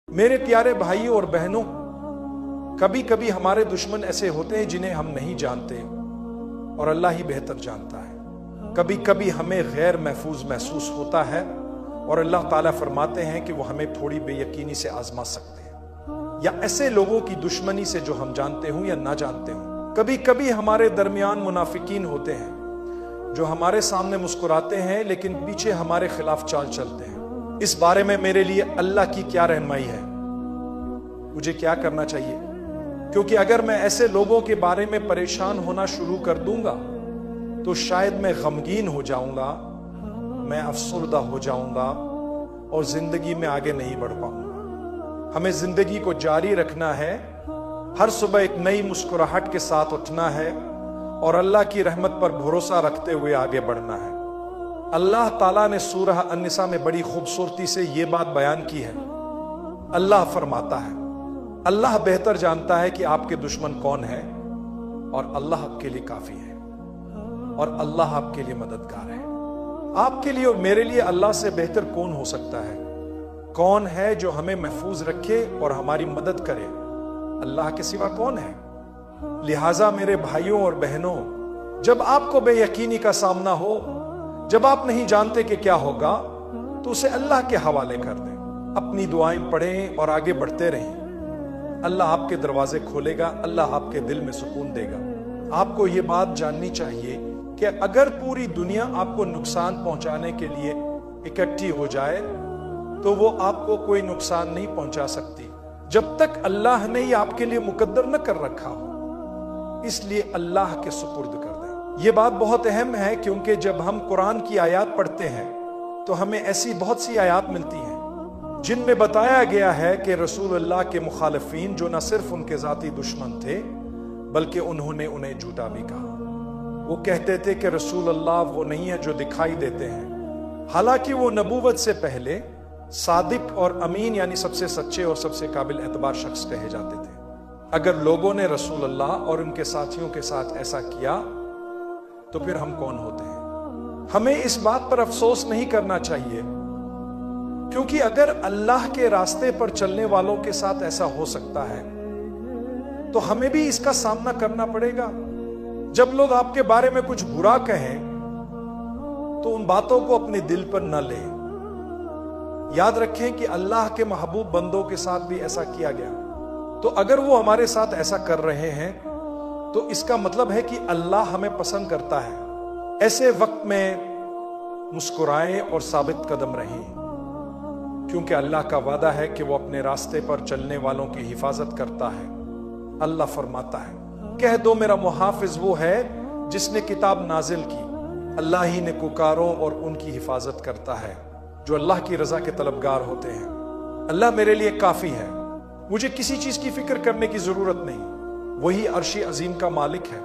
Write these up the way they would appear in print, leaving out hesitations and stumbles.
میرے پیارے بھائیوں اور بہنوں، کبھی کبھی ہمارے دشمن ایسے ہوتے ہیں جنہیں ہم نہیں جانتے اور اللہ ہی بہتر جانتا ہے۔ کبھی کبھی ہمیں غیر محفوظ محسوس ہوتا ہے اور اللہ تعالیٰ فرماتے ہیں کہ وہ ہمیں تھوڑی بے یقینی سے آزما سکتے ہیں، یا ایسے لوگوں کی دشمنی سے جو ہم جانتے ہوں یا نہ جانتے ہوں۔ کبھی کبھی ہمارے درمیان منافقین ہوتے ہیں جو ہمارے سامنے مسکراتے ہیں لیکن پیچھے ہمارے خلاف چال چلتے ہیں۔ اس بارے میں میرے لیے اللہ کی کیا رہنمائی ہے؟ مجھے کیا کرنا چاہیے؟ کیونکہ اگر میں ایسے لوگوں کے بارے میں پریشان ہونا شروع کر دوں گا تو شاید میں غمگین ہو جاؤں گا، میں افسردہ ہو جاؤں گا اور زندگی میں آگے نہیں بڑھ پاؤں گا۔ ہمیں زندگی کو جاری رکھنا ہے، ہر صبح ایک نئی مسکراہٹ کے ساتھ اٹھنا ہے اور اللہ کی رحمت پر بھروسہ رکھتے ہوئے آگے بڑھنا ہے۔ اللہ تعالیٰ نے سورہ النساء میں بڑی خوبصورتی سے یہ بات بیان کی ہے۔ اللہ فرماتا ہے، اللہ بہتر جانتا ہے کہ آپ کے دشمن کون ہے اور اللہ آپ کے لیے کافی ہے اور اللہ آپ کے لیے مددگار ہے۔ آپ کے لیے اور میرے لیے اللہ سے بہتر کون ہو سکتا ہے؟ کون ہے جو ہمیں محفوظ رکھے اور ہماری مدد کرے؟ اللہ کے سوا کون ہے؟ لہٰذا میرے بھائیوں اور بہنوں، جب آپ کو بے یقینی کا سامنا ہو، جب آپ نہیں جانتے کہ کیا ہوگا، تو اسے اللہ کے حوالے کر دیں، اپنی دعائیں پڑھیں اور آگے بڑھتے رہیں۔ اللہ آپ کے دروازے کھولے گا، اللہ آپ کے دل میں سکون دے گا۔ آپ کو یہ بات جاننی چاہیے کہ اگر پوری دنیا آپ کو نقصان پہنچانے کے لیے اکٹھی ہو جائے تو وہ آپ کو کوئی نقصان نہیں پہنچا سکتی جب تک اللہ نے یہ آپ کے لیے مقدر نہ کر رکھا ہو۔ اس لیے اللہ کے سپرد کر دیں۔ یہ بات بہت اہم ہے کیونکہ جب ہم قرآن کی آیات پڑھتے ہیں تو ہمیں ایسی بہت سی آیات ملتی ہیں جن میں بتایا گیا ہے کہ رسول اللہ کے مخالفین جو نہ صرف ان کے ذاتی دشمن تھے بلکہ انہوں نے انہیں جھوٹا بھی کہا۔ وہ کہتے تھے کہ رسول اللہ وہ نہیں ہے جو دکھائی دیتے ہیں، حالانکہ وہ نبوت سے پہلے صادق اور امین یعنی سب سے سچے اور سب سے قابل اعتبار شخص کہے جاتے تھے۔ اگر لوگوں نے رسول اللہ اور ان کے ساتھیوں کے ساتھ ایسا کیا تو پھر ہم کون ہوتے ہیں؟ ہمیں اس بات پر افسوس نہیں کرنا چاہیے، کیونکہ اگر اللہ کے راستے پر چلنے والوں کے ساتھ ایسا ہو سکتا ہے تو ہمیں بھی اس کا سامنا کرنا پڑے گا۔ جب لوگ آپ کے بارے میں کچھ برا کہیں تو ان باتوں کو اپنے دل پر نہ لیں۔ یاد رکھیں کہ اللہ کے محبوب بندوں کے ساتھ بھی ایسا کیا گیا، تو اگر وہ ہمارے ساتھ ایسا کر رہے ہیں تو اس کا مطلب ہے کہ اللہ ہمیں پسند کرتا ہے۔ ایسے وقت میں مسکرائیں اور ثابت قدم رہیں، کیونکہ اللہ کا وعدہ ہے کہ وہ اپنے راستے پر چلنے والوں کی حفاظت کرتا ہے۔ اللہ فرماتا ہے، کہہ دو میرا محافظ وہ ہے جس نے کتاب نازل کی، اللہ ہی نیکوکاروں اور ان کی حفاظت کرتا ہے جو اللہ کی رضا کے طلبگار ہوتے ہیں۔ اللہ میرے لیے کافی ہے، مجھے کسی چیز کی فکر کرنے کی ضرورت نہیں۔ وہی عرش عظیم کا مالک ہے۔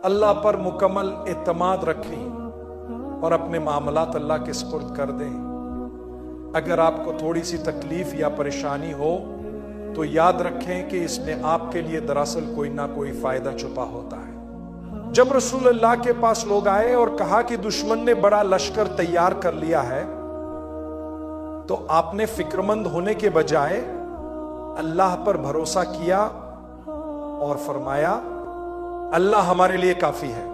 اللہ پر مکمل اعتماد رکھیں اور اپنے معاملات اللہ کے سپرد کر دیں۔ اگر آپ کو تھوڑی سی تکلیف یا پریشانی ہو تو یاد رکھیں کہ اس میں آپ کے لیے دراصل کوئی نہ کوئی فائدہ چھپا ہوتا ہے۔ جب رسول اللہ کے پاس لوگ آئے اور کہا کہ دشمن نے بڑا لشکر تیار کر لیا ہے، تو آپ نے فکرمند ہونے کے بجائے اللہ پر بھروسہ کیا اور فرمایا، اللہ ہمارے لیے کافی ہے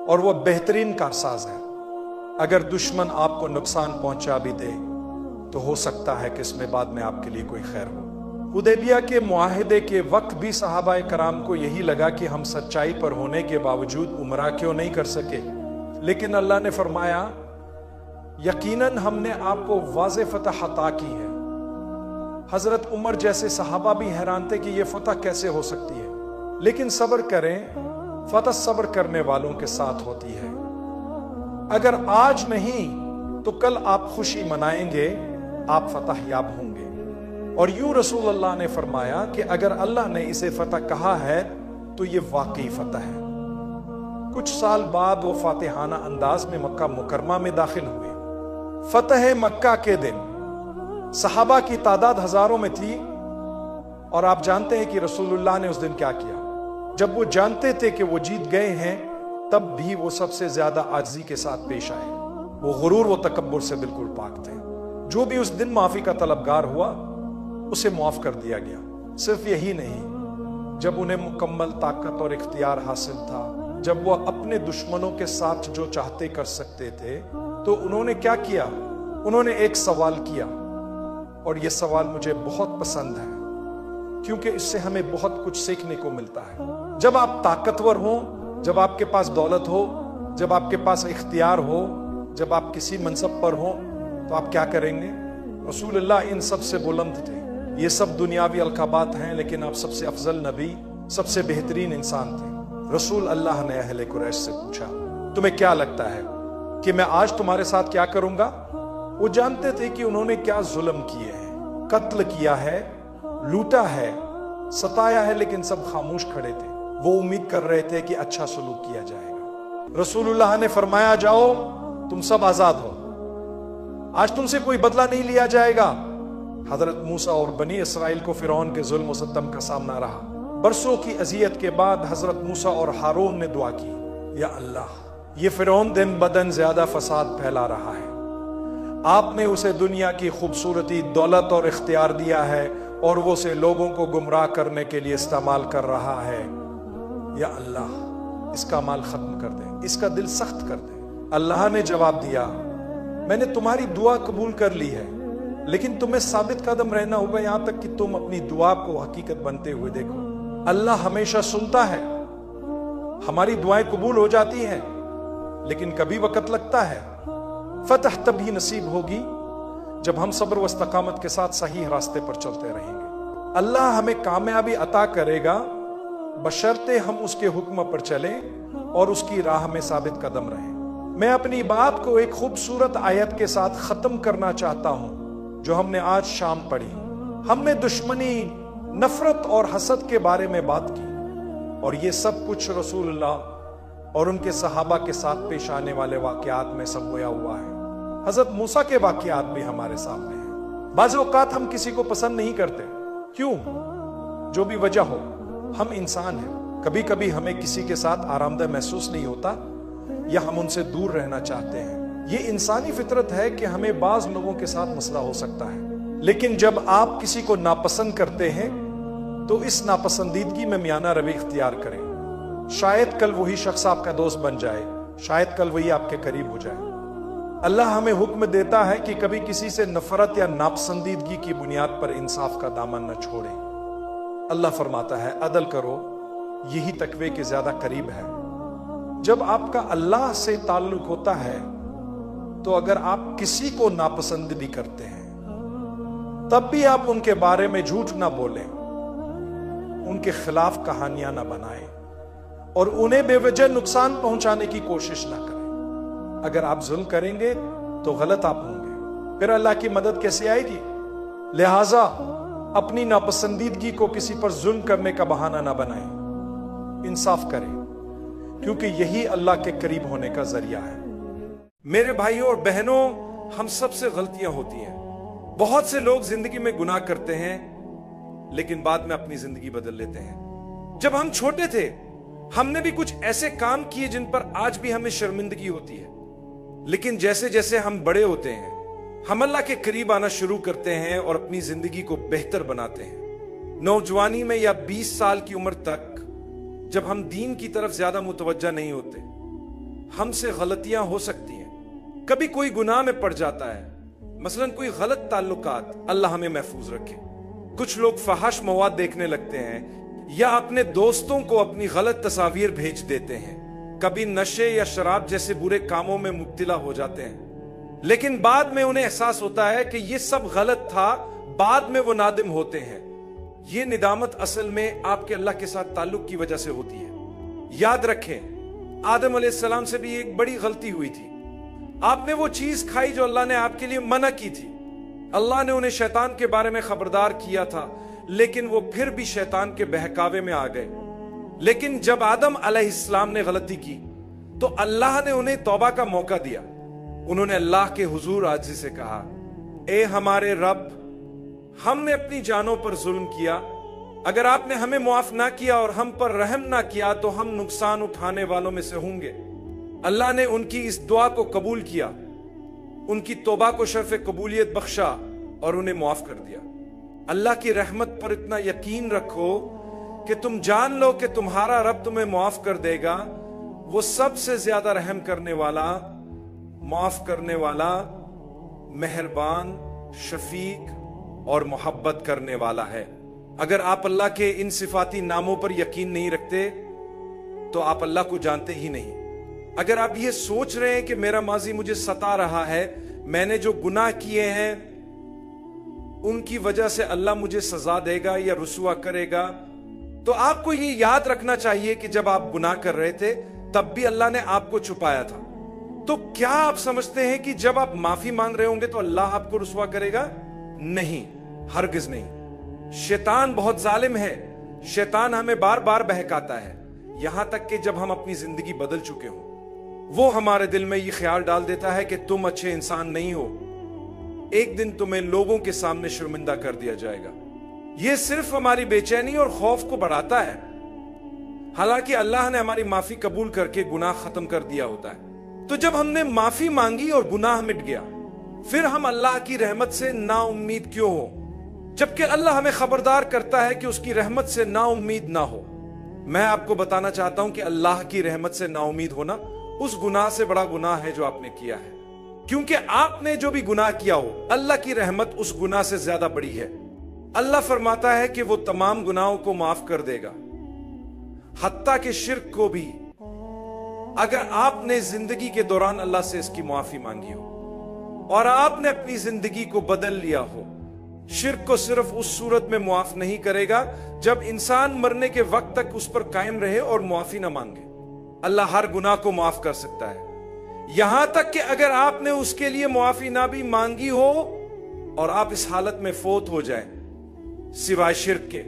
اور وہ بہترین کارساز ہے۔ اگر دشمن آپ کو نقصان پہنچا بھی دے تو ہو سکتا ہے کہ اس میں بعد میں آپ کے لیے کوئی خیر ہو۔ حدیبیہ کے معاہدے کے وقت بھی صحابہ کرام کو یہی لگا کہ ہم سچائی پر ہونے کے باوجود عمرہ کیوں نہیں کر سکے، لیکن اللہ نے فرمایا، یقیناً ہم نے آپ کو واضح فتح عطا کی ہے۔ حضرت عمر جیسے صحابہ بھی حیران تھے کہ یہ فتح کیسے ہو سکتی ہے، لیکن صبر کریں، فتح صبر کرنے والوں کے ساتھ ہوتی ہے۔ اگر آج نہیں تو کل آپ خوشی منائیں گے، آپ فتح یاب ہوں گے۔ اور یوں رسول اللہ نے فرمایا کہ اگر اللہ نے اسے فتح کہا ہے تو یہ واقعی فتح ہے۔ کچھ سال بعد وہ فاتحانہ انداز میں مکہ مکرمہ میں داخل ہوئے۔ فتح مکہ کے دن صحابہ کی تعداد ہزاروں میں تھی، اور آپ جانتے ہیں کہ رسول اللہ نے اس دن کیا کیا۔ جب وہ جانتے تھے کہ وہ جیت گئے ہیں تب بھی وہ سب سے زیادہ عاجزی کے ساتھ پیش آئے۔ وہ غرور و تکبر سے بالکل پاک تھے۔ جو بھی اس دن معافی کا طلبگار ہوا اسے معاف کر دیا گیا۔ صرف یہی نہیں، جب انہیں مکمل طاقت اور اختیار حاصل تھا، جب وہ اپنے دشمنوں کے ساتھ جو چاہتے کر سکتے تھے، تو انہوں نے کیا کیا؟ انہوں نے ایک سوال کیا، اور یہ سوال مجھے بہت پسند ہے کیونکہ اس سے ہمیں بہت کچھ سیکھنے کو ملتا ہے۔ جب آپ طاقتور ہوں، جب آپ کے پاس دولت ہو، جب آپ کے پاس اختیار ہو، جب آپ کسی منصب پر ہوں، تو آپ کیا کریں گے؟ رسول اللہ ان سب سے بلند تھے۔ یہ سب دنیاوی القابات ہیں، لیکن آپ سب سے افضل نبی، سب سے بہترین انسان تھے۔ رسول اللہ نے اہل قریش سے پوچھا، تمہیں کیا لگتا ہے کہ میں آج تمہارے ساتھ کیا کروں گا؟ وہ جانتے تھے کہ انہوں نے کیا ظلم کیے ہیں، قتل کیا ہے، لوٹا ہے، ستایا ہے، لیکن سب خاموش کھڑے تھے۔ وہ امید کر رہے تھے کہ اچھا سلوک کیا جائے گا۔ رسول اللہ نے فرمایا، جاؤ، تم سب آزاد ہو، آج تم سے کوئی بدلہ نہیں لیا جائے گا۔ حضرت موسیٰ اور بنی اسرائیل کو فرعون کے ظلم و ستم کا سامنا رہا۔ برسوں کی اذیت کے بعد حضرت موسیٰ اور ہارون نے دعا کی، یا اللہ، یہ فرعون دن بدن زیادہ فساد پھیلا رہا ہے، آپ نے اسے دنیا کی خوبصورتی، دولت اور اختیار دیا ہے، اور وہ اسے لوگوں کو گمراہ کرنے کے لیے استعمال کر رہا ہے۔ یا اللہ، اس کا مال ختم کر دے، اس کا دل سخت کر دے۔ اللہ نے جواب دیا، میں نے تمہاری دعا قبول کر لی ہے، لیکن تمہیں ثابت قدم رہنا ہوگا یہاں تک کہ تم اپنی دعا کو حقیقت بنتے ہوئے دیکھو۔ اللہ ہمیشہ سنتا ہے، ہماری دعائیں قبول ہو جاتی ہیں، لیکن کبھی وقت لگتا ہے۔ فتح تبھی نصیب ہوگی جب ہم صبر و استقامت کے ساتھ صحیح راستے پر چلتے رہیں گے۔ اللہ ہمیں کامیابی عطا کرے گا بشرطے ہم اس کے حکم پر چلیں اور اس کی راہ میں ثابت قدم رہیں۔ میں اپنی بات کو ایک خوبصورت آیت کے ساتھ ختم کرنا چاہتا ہوں جو ہم نے آج شام پڑھی۔ ہم نے دشمنی، نفرت اور حسد کے بارے میں بات کی، اور یہ سب کچھ رسول اللہ اور ان کے صحابہ کے ساتھ پیش آنے والے واقعات میں سمویا ہوا ہے۔ حضرت موسیٰ کے واقعات بھی ہمارے سامنے ہیں۔ بعض اوقات ہم کسی کو پسند نہیں کرتے، کیوں؟ جو بھی وجہ ہو، ہم انسان ہیں، کبھی کبھی ہمیں کسی کے ساتھ آرام دہ محسوس نہیں ہوتا، یا ہم ان سے دور رہنا چاہتے ہیں۔ یہ انسانی فطرت ہے کہ ہمیں بعض لوگوں کے ساتھ مسئلہ ہو سکتا ہے، لیکن جب آپ کسی کو ناپسند کرتے ہیں تو اس ناپسندیدگی میں میانہ روی اختیار کریں۔ شاید کل وہی شخص آپ کا دوست بن جائے، شاید کل وہی آپ کے قریب ہو جائے۔ اللہ ہمیں حکم دیتا ہے کہ کبھی کسی سے نفرت یا ناپسندیدگی کی بنیاد پر انصاف کا دامن نہ چھوڑیں۔ اللہ فرماتا ہے، عدل کرو، یہی تقوی کے زیادہ قریب ہے۔ جب آپ کا اللہ سے تعلق ہوتا ہے تو اگر آپ کسی کو ناپسند بھی کرتے ہیں تب بھی آپ ان کے بارے میں جھوٹ نہ بولیں، ان کے خلاف کہانیاں نہ بنائیں، اور انہیں بے وجہ نقصان پہنچانے کی کوشش نہ کریں۔ اگر آپ ظلم کریں گے تو غلط آپ ہوں گے، پھر اللہ کی مدد کیسے آئے گی؟ لہٰذا اپنی ناپسندیدگی کو کسی پر ظلم کرنے کا بہانہ نہ بنائیں، انصاف کریں، کیونکہ یہی اللہ کے قریب ہونے کا ذریعہ ہے۔ میرے بھائیوں اور بہنوں، ہم سب سے غلطیاں ہوتی ہیں۔ بہت سے لوگ زندگی میں گناہ کرتے ہیں لیکن بعد میں اپنی زندگی بدل لیتے ہیں۔ جب ہم چھوٹے تھے ہم نے بھی کچھ ایسے کام کیے جن پر آج بھی ہمیں شرمندگی ہوتی ہے، لیکن جیسے جیسے ہم بڑے ہوتے ہیں ہم اللہ کے قریب آنا شروع کرتے ہیں اور اپنی زندگی کو بہتر بناتے ہیں۔ نوجوانی میں یا 20 سال کی عمر تک جب ہم دین کی طرف زیادہ متوجہ نہیں ہوتے، ہم سے غلطیاں ہو سکتی ہیں، کبھی کوئی گناہ میں پڑ جاتا ہے، مثلا کوئی غلط تعلقات، اللہ ہمیں محفوظ رکھے۔ کچھ لوگ فحش مواد دیکھنے لگتے ہیں یا اپنے دوستوں کو اپنی غلط تصاویر بھیج دیتے ہیں، کبھی نشے یا شراب جیسے برے کاموں میں مبتلا ہو جاتے ہیں، لیکن بعد میں انہیں احساس ہوتا ہے کہ یہ سب غلط تھا، بعد میں وہ نادم ہوتے ہیں۔ یہ ندامت اصل میں آپ کے اللہ کے ساتھ تعلق کی وجہ سے ہوتی ہے۔ یاد رکھیں، آدم علیہ السلام سے بھی ایک بڑی غلطی ہوئی تھی۔ آپ نے وہ چیز کھائی جو اللہ نے آپ کے لیے منع کی تھی۔ اللہ نے انہیں شیطان کے بارے میں خبردار کیا تھا، لیکن وہ پھر بھی شیطان کے بہکاوے میں آ گئے۔ لیکن جب آدم علیہ السلام نے غلطی کی تو اللہ نے انہیں توبہ کا موقع دیا۔ انہوں نے اللہ کے حضور عاجزی سے کہا، اے ہمارے رب، ہم نے اپنی جانوں پر ظلم کیا، اگر آپ نے ہمیں معاف نہ کیا اور ہم پر رحم نہ کیا تو ہم نقصان اٹھانے والوں میں سے ہوں گے۔ اللہ نے ان کی اس دعا کو قبول کیا، ان کی توبہ کو شرف قبولیت بخشا اور انہیں معاف کر دیا۔ اللہ کی رحمت پر اتنا یقین رکھو کہ تم جان لو کہ تمہارا رب تمہیں معاف کر دے گا. وہ سب سے زیادہ رحم کرنے والا، معاف کرنے والا، مہربان، شفیق اور محبت کرنے والا ہے. اگر آپ اللہ کے ان صفاتی ناموں پر یقین نہیں رکھتے تو آپ اللہ کو جانتے ہی نہیں. اگر آپ یہ سوچ رہے ہیں کہ میرا ماضی مجھے ستا رہا ہے، میں نے جو گناہ کیے ہیں ان کی وجہ سے اللہ مجھے سزا دے گا یا رسوا کرے گا، تو آپ کو یہ یاد رکھنا چاہیے کہ جب آپ گناہ کر رہے تھے تب بھی اللہ نے آپ کو چھپایا تھا. تو کیا آپ سمجھتے ہیں کہ جب آپ معافی مانگ رہے ہوں گے تو اللہ آپ کو رسوا کرے گا؟ نہیں، ہرگز نہیں. شیطان بہت ظالم ہے. شیطان ہمیں بار بار بہکاتا ہے، یہاں تک کہ جب ہم اپنی زندگی بدل چکے ہوں وہ ہمارے دل میں یہ خیال ڈال دیتا ہے کہ تم اچھے انسان نہیں ہو، ایک دن تمہیں لوگوں کے سامنے شرمندہ کر دیا جائے گا. یہ صرف ہماری بے چینی اور خوف کو بڑھاتا ہے، حالانکہ اللہ نے ہماری معافی قبول کر کے گناہ ختم کر دیا ہوتا ہے. تو جب ہم نے معافی مانگی اور گناہ مٹ گیا، پھر ہم اللہ کی رحمت سے نا امید کیوں ہو، جبکہ اللہ ہمیں خبردار کرتا ہے کہ اس کی رحمت سے نا امید نہ ہو. میں آپ کو بتانا چاہتا ہوں کہ اللہ کی رحمت سے نا امید ہونا اس گناہ سے بڑا گناہ ہے جو آپ نے کیا ہے، کیونکہ آپ نے جو بھی گناہ کیا ہو اللہ کی رحمت اس گناہ سے زیادہ بڑی ہے. اللہ فرماتا ہے کہ وہ تمام گناہوں کو معاف کر دے گا، حتیٰ کہ شرک کو بھی، اگر آپ نے زندگی کے دوران اللہ سے اس کی معافی مانگی ہو اور آپ نے اپنی زندگی کو بدل لیا ہو. شرک کو صرف اس صورت میں معاف نہیں کرے گا جب انسان مرنے کے وقت تک اس پر قائم رہے اور معافی نہ مانگے. اللہ ہر گناہ کو معاف کر سکتا ہے، یہاں تک کہ اگر آپ نے اس کے لیے معافی نہ بھی مانگی ہو اور آپ اس حالت میں فوت ہو جائیں سوائے شرک کے.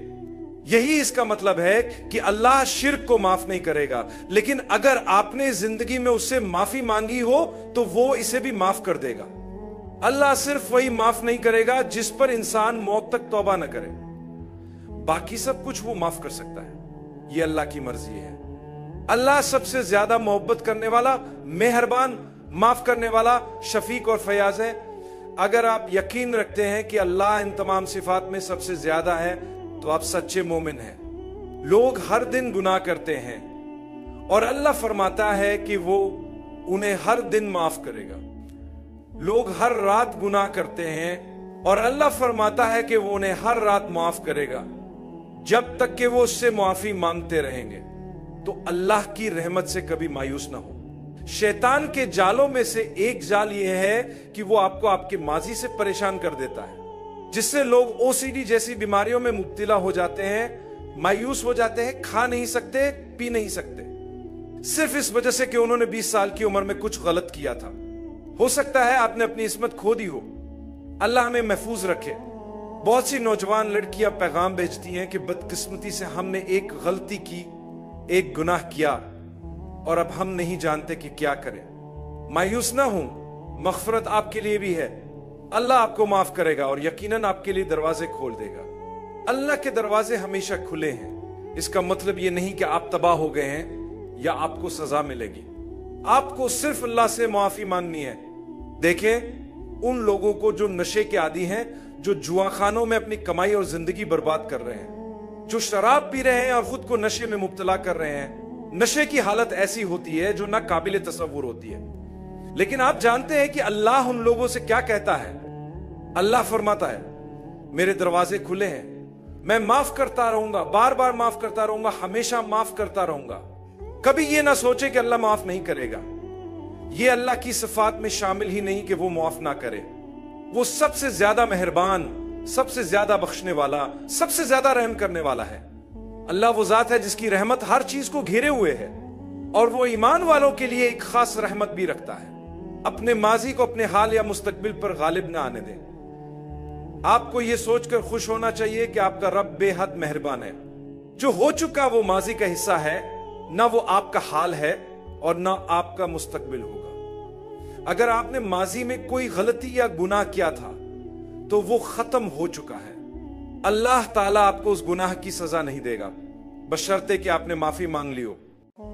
یہی اس کا مطلب ہے کہ اللہ شرک کو معاف نہیں کرے گا، لیکن اگر آپ نے زندگی میں اس سے معافی مانگی ہو تو وہ اسے بھی معاف کر دے گا. اللہ صرف وہی معاف نہیں کرے گا جس پر انسان موت تک توبہ نہ کرے، باقی سب کچھ وہ معاف کر سکتا ہے. یہ اللہ کی مرضی ہے. اللہ سب سے زیادہ محبت کرنے والا، مہربان، معاف کرنے والا، شفیق اور فیاض ہے. اگر آپ یقین رکھتے ہیں کہ اللہ ان تمام صفات میں سب سے زیادہ ہے تو آپ سچے مومن ہیں. لوگ ہر دن گناہ کرتے ہیں اور اللہ فرماتا ہے کہ وہ انہیں ہر دن معاف کرے گا. لوگ ہر رات گناہ کرتے ہیں اور اللہ فرماتا ہے کہ وہ انہیں ہر رات معاف کرے گا جب تک کہ وہ اس سے معافی مانگتے رہیں گے. تو اللہ کی رحمت سے کبھی مایوس نہ ہو. شیطان کے جالوں میں سے ایک جال یہ ہے کہ وہ آپ کو آپ کے ماضی سے پریشان کر دیتا ہے، جس سے لوگ OCD جیسی بیماریوں میں مبتلا ہو جاتے ہیں، مایوس ہو جاتے ہیں، کھا نہیں سکتے، پی نہیں سکتے، صرف اس وجہ سے کہ انہوں نے 20 سال کی عمر میں کچھ غلط کیا تھا. ہو سکتا ہے آپ نے اپنی عصمت کھو دی ہو. اللہ ہمیں محفوظ رکھے. بہت سی نوجوان لڑکیاں پیغام بھیجتی ہیں کہ بدقسمتی سے ہم نے ایک غلطی کی، ایک گناہ کیا اور اب ہم نہیں جانتے کہ کیا کریں. مایوس نہ ہوں، مغفرت آپ کے لیے بھی ہے. اللہ آپ کو معاف کرے گا اور یقیناً آپ کے لیے دروازے کھول دے گا. اللہ کے دروازے ہمیشہ کھلے ہیں. اس کا مطلب یہ نہیں کہ آپ تباہ ہو گئے ہیں یا آپ کو سزا ملے گی. آپ کو صرف اللہ سے معافی مانگنی ہے. دیکھیں ان لوگوں کو جو نشے کے عادی ہیں، جو جوا خانوں میں اپنی کمائی اور زندگی برباد کر رہے ہیں، جو شراب پی رہے ہیں اور خود کو نشے میں مبتلا کر رہے ہیں. نشے کی حالت ایسی ہوتی ہے جو نہ قابل تصور ہوتی ہے. لیکن آپ جانتے ہیں کہ اللہ ان لوگوں سے کیا کہتا ہے؟ اللہ فرماتا ہے میرے دروازے کھلے ہیں، میں معاف کرتا رہوں گا، بار بار معاف کرتا رہوں گا، ہمیشہ معاف کرتا رہوں گا. کبھی یہ نہ سوچے کہ اللہ معاف نہیں کرے گا. یہ اللہ کی صفات میں شامل ہی نہیں کہ وہ معاف نہ کرے. وہ سب سے زیادہ مہربان، سب سے زیادہ بخشنے والا، سب سے زیادہ رحم کرنے والا ہے. اللہ وہ ذات ہے جس کی رحمت ہر چیز کو گھیرے ہوئے ہے، اور وہ ایمان والوں کے لیے ایک خاص رحمت بھی رکھتا ہے. اپنے ماضی کو اپنے حال یا مستقبل پر غالب نہ آنے دیں. آپ کو یہ سوچ کر خوش ہونا چاہیے کہ آپ کا رب بے حد مہربان ہے. جو ہو چکا وہ ماضی کا حصہ ہے، نہ وہ آپ کا حال ہے اور نہ آپ کا مستقبل ہوگا. اگر آپ نے ماضی میں کوئی غلطی یا گناہ کیا تھا تو وہ ختم ہو چکا ہے. اللہ تعالیٰ آپ کو اس گناہ کی سزا نہیں دے گا، بشرطے کہ آپ نے معافی مانگ لی ہو.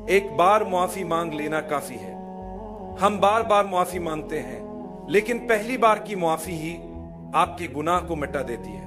ایک بار معافی مانگ لینا کافی ہے. ہم بار بار معافی مانگتے ہیں، لیکن پہلی بار کی معافی ہی آپ کے گناہ کو مٹا دیتی ہے.